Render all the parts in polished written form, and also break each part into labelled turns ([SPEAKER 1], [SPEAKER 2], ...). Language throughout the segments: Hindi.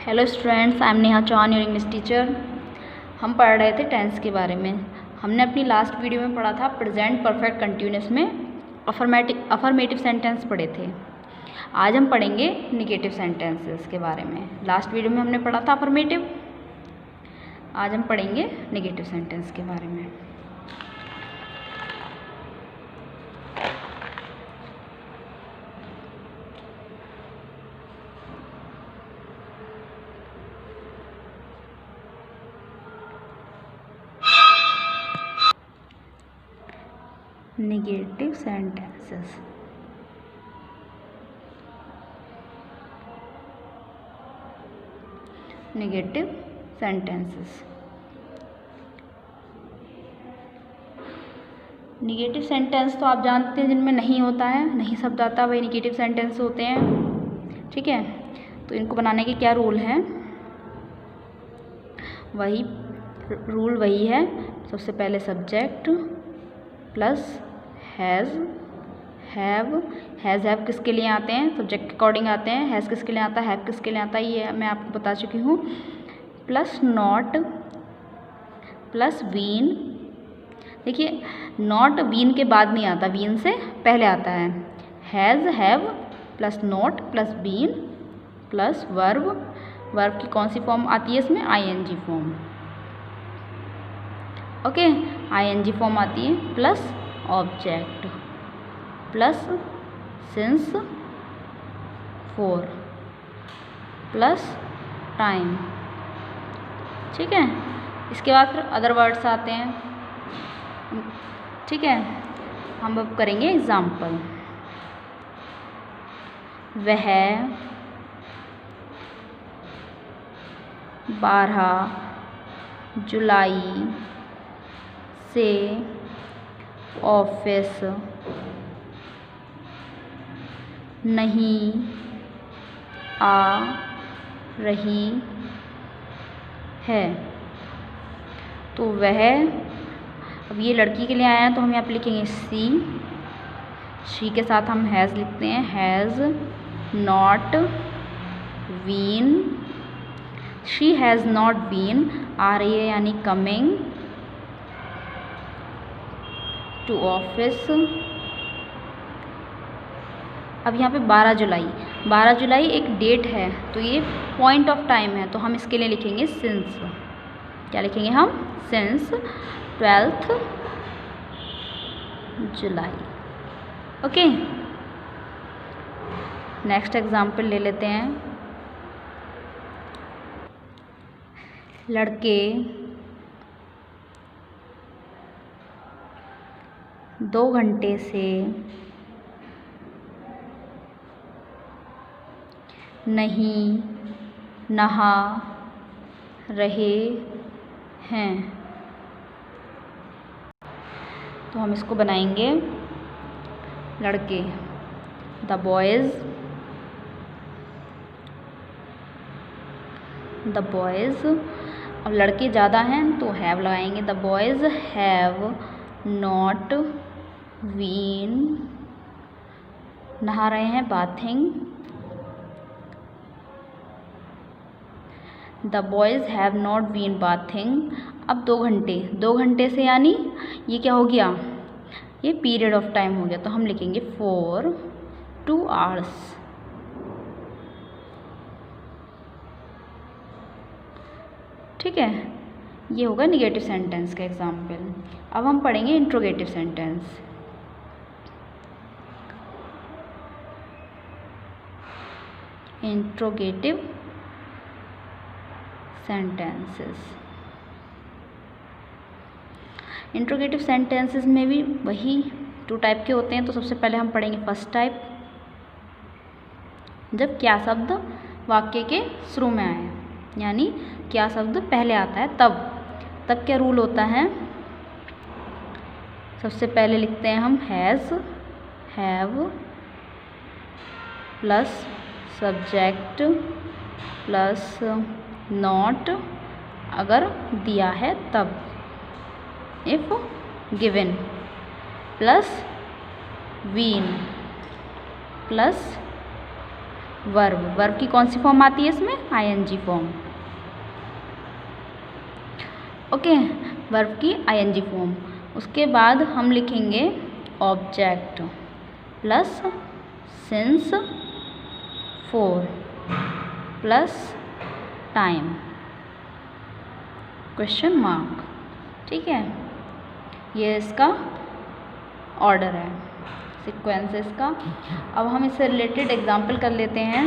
[SPEAKER 1] Hello students, I am Neha Chauhan, your English teacher. हम पढ़ रहे थे टेंस के बारे में। हमने अपनी लास्ट वीडियो में पढ़ा था प्रेजेंट परफेक्ट कंटिन्यूअस में अफर्मेटिव सेंटेंस पढ़े थे। आज हम पढ़ेंगे निगेटिव सेंटेंसेस के बारे में। लास्ट वीडियो में हमने पढ़ा था अफर्मेटिव, आज हम पढ़ेंगे निगेटिव सेंटेंस के बारे में। Negative sentences. Negative sentences. Negative sentence तो आप जानते हैं जिनमें नहीं होता है, नहीं शब्द आता, वही निगेटिव सेंटेंस होते हैं। ठीक है, तो इनको बनाने के क्या रूल हैं? वही रूल वही है। सबसे पहले सब्जेक्ट प्लस हैज़, हैव किसके लिए आते हैं? सब्जेक्ट के अकॉर्डिंग आते हैं। हैज़ किसके लिए आता है? हैव किसके लिए आता है? ये मैं आपको बता चुकी हूँ। Plus not plus been. देखिए, नॉट बीन के बाद नहीं आता, बीन से पहले आता है। Has, have plus not plus been plus verb की कौन सी फॉर्म आती है इसमें? ING form. Okay, ING form आती है। Plus object plus since for plus time. ठीक है, इसके बाद फिर अदर वर्ड्स आते हैं। ठीक है, हम अब करेंगे एग्जाम्पल। वह 12 जुलाई से ऑफिस नहीं आ रही है। तो वह, अब ये लड़की के लिए आया है तो हम यहाँ पे लिखेंगे शी के साथ हम हैज़ लिखते हैं। Has not been, she has not been, आ रही है यानी कमिंग टू ऑफिस। अब यहाँ पे 12 जुलाई एक डेट है, तो ये पॉइंट ऑफ टाइम है, तो हम इसके लिए लिखेंगे सिंस। क्या लिखेंगे हम? सिंस 12 जुलाई। ओके, नेक्स्ट एग्जाम्पल ले लेते हैं। लड़के 2 घंटे से नहीं नहा रहे हैं। तो हम इसको बनाएंगे लड़के, द बॉयज़ अब लड़के ज़्यादा हैं तो हैव लगाएंगे। The boys have not been, नहा रहे हैं, bathing. The boys have not been bathing. अब 2 घंटे से यानी ये क्या हो गया? ये पीरियड ऑफ टाइम हो गया, तो हम लिखेंगे फॉर 2 hours। ठीक है, ये होगा निगेटिव सेंटेंस का एग्जाम्पल। अब हम पढ़ेंगे interrogative sentence. Interrogative sentences. Interrogative sentences में भी वही 2 टाइप के होते हैं। तो सबसे पहले हम पढ़ेंगे फर्स्ट टाइप, जब क्या शब्द वाक्य के शुरू में आए, यानी क्या शब्द पहले आता है तब क्या रूल होता है? सबसे पहले लिखते हैं हम has, have plus subject plus not अगर दिया है तब, if given, plus been plus verb की कौन सी फॉर्म आती है इसमें? ING form. ओके, वर्ब की आईएनजी फॉर्म। उसके बाद हम लिखेंगे object plus since for plus time question mark. ठीक है, ये इसका ऑर्डर है, सीक्वेंस है इसका। अब हम इससे रिलेटेड एग्जांपल कर लेते हैं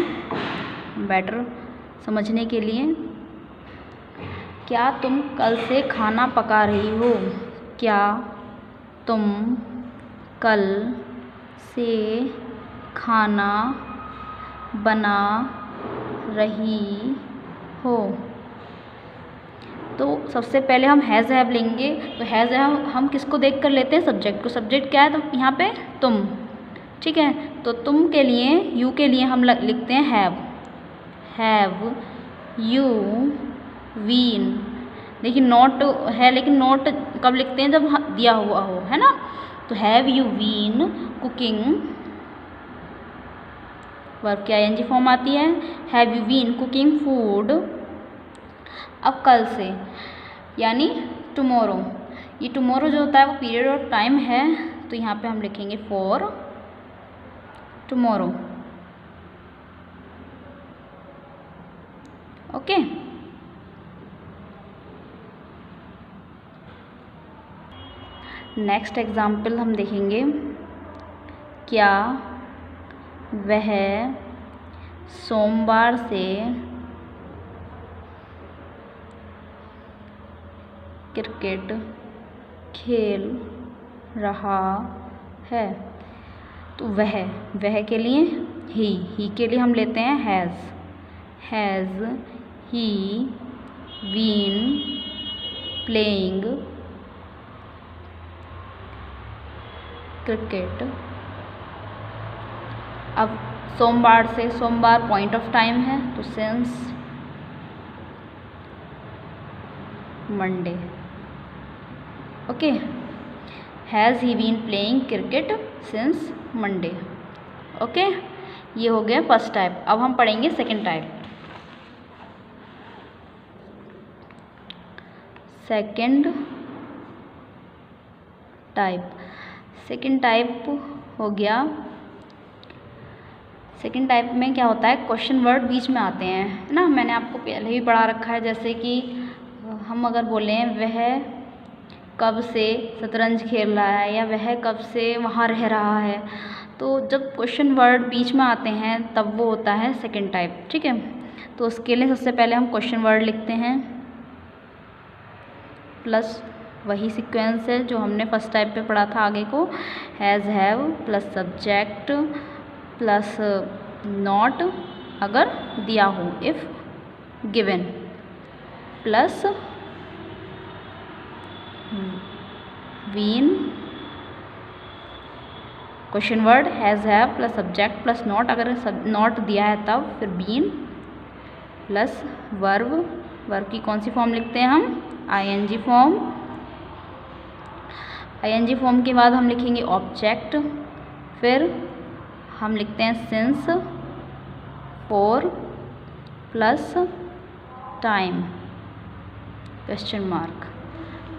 [SPEAKER 1] बेटर समझने के लिए। क्या तुम कल से खाना पका रही हो? क्या तुम कल से खाना बना रही हो? तो सबसे पहले हम हैज़ हैव लेंगे। तो हैज़ हैव हम किसको देख कर लेते हैं? सब्जेक्ट को। सब्जेक्ट क्या है? तो यहाँ पे तुम। ठीक है, तो तुम के लिए, यू के लिए हम लिखते हैं हैव यू बीन। देखिए नॉट है, लेकिन नॉट कब लिखते हैं? जब दिया हुआ हो, है ना। तो have you been cooking, verb की आईएनजी फॉर्म आती है। Have you been cooking food. अब कल से यानी टुमारो। ये टुमारो जो होता है वो पीरियड और टाइम है, तो यहाँ पे हम लिखेंगे for tomorrow. Okay, next example हम देखेंगे। क्या वह सोमवार से क्रिकेट खेल रहा है? तो वह के लिए ही के लिए हम लेते हैं has he been playing cricket. अब सोमवार से, सोमवार पॉइंट ऑफ टाइम है, तो since Monday. Okay, has he been playing cricket since Monday. Okay, ये हो गया फर्स्ट टाइप। अब हम पढ़ेंगे सेकंड टाइप। सेकंड टाइप हो गया। सेकंड टाइप में क्या होता है? क्वेश्चन वर्ड बीच में आते हैं, है ना। मैंने आपको पहले ही पढ़ा रखा है। जैसे कि हम अगर बोलें वह कब से शतरंज खेल रहा है, या वह कब से वहाँ रह रहा है, तो जब क्वेश्चन वर्ड बीच में आते हैं तब वो होता है सेकंड टाइप। ठीक है, तो उसके लिए सबसे पहले हम क्वेश्चन वर्ड लिखते हैं प्लस वही सीक्वेंस है जो हमने फर्स्ट टाइप पे पढ़ा था आगे को। Has have plus subject plus not अगर दिया हो, if given, plus been question word has have plus subject plus not, अगर नॉट दिया है तब फिर बीन, प्लस वर्ब की कौन सी फॉर्म लिखते हैं हम? ING form. आईएनजी फॉर्म के बाद हम लिखेंगे ऑब्जेक्ट, फिर हम लिखते हैं since for plus time question mark.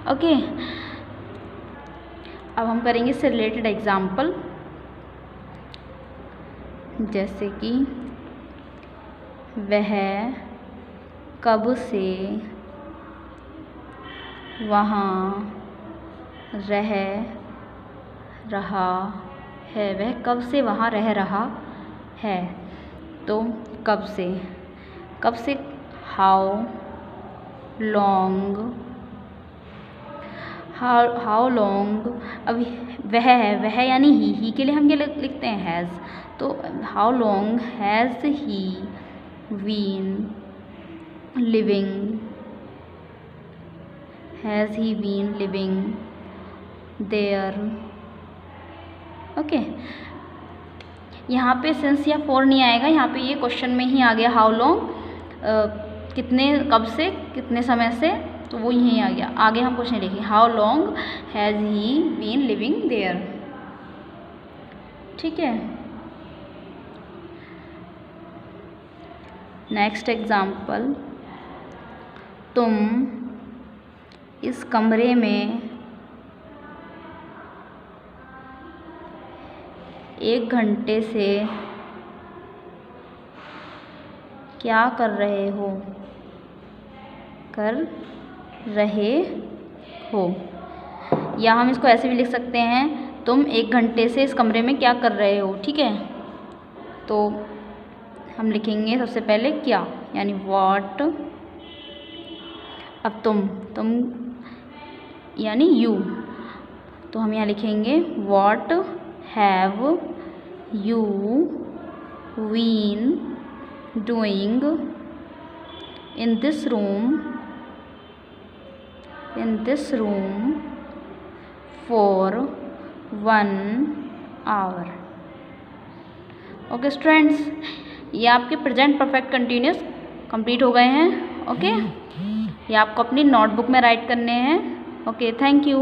[SPEAKER 1] Okay, अब हम करेंगे इससे रिलेटेड एग्जाम्पल। जैसे कि वह कब से वहाँ रह रहा है? वह कब से वहाँ रह रहा है, तो कब से हाउ लॉन्ग। अब वह यानी ही के लिए हम ये लिखते हैं हैज़। तो how long has he been living there. Okay, यहाँ पे सिंस या फॉर नहीं आएगा, यहाँ पे ये क्वेश्चन में ही आ गया हाउ लॉन्ग, कब से कितने समय से, तो वो यहीं आ गया। आगे हम कुछ नहीं लिखेंगे। How long has he been living there. ठीक है, नेक्स्ट एग्जाम्पल, तुम इस कमरे में 1 घंटे से क्या कर रहे हो? या हम इसको ऐसे भी लिख सकते हैं, तुम 1 घंटे से इस कमरे में क्या कर रहे हो। ठीक है, तो हम लिखेंगे सबसे पहले क्या, यानी व्हाट। अब तुम यानी यू, तो हम यहाँ लिखेंगे what have you been doing in this room for 1 hour. Okay students, ये आपके प्रेजेंट परफेक्ट कंटिन्यूस कंप्लीट हो गए हैं। ओके, ये आपको अपनी नोटबुक में राइट करने हैं। Okay, thank you.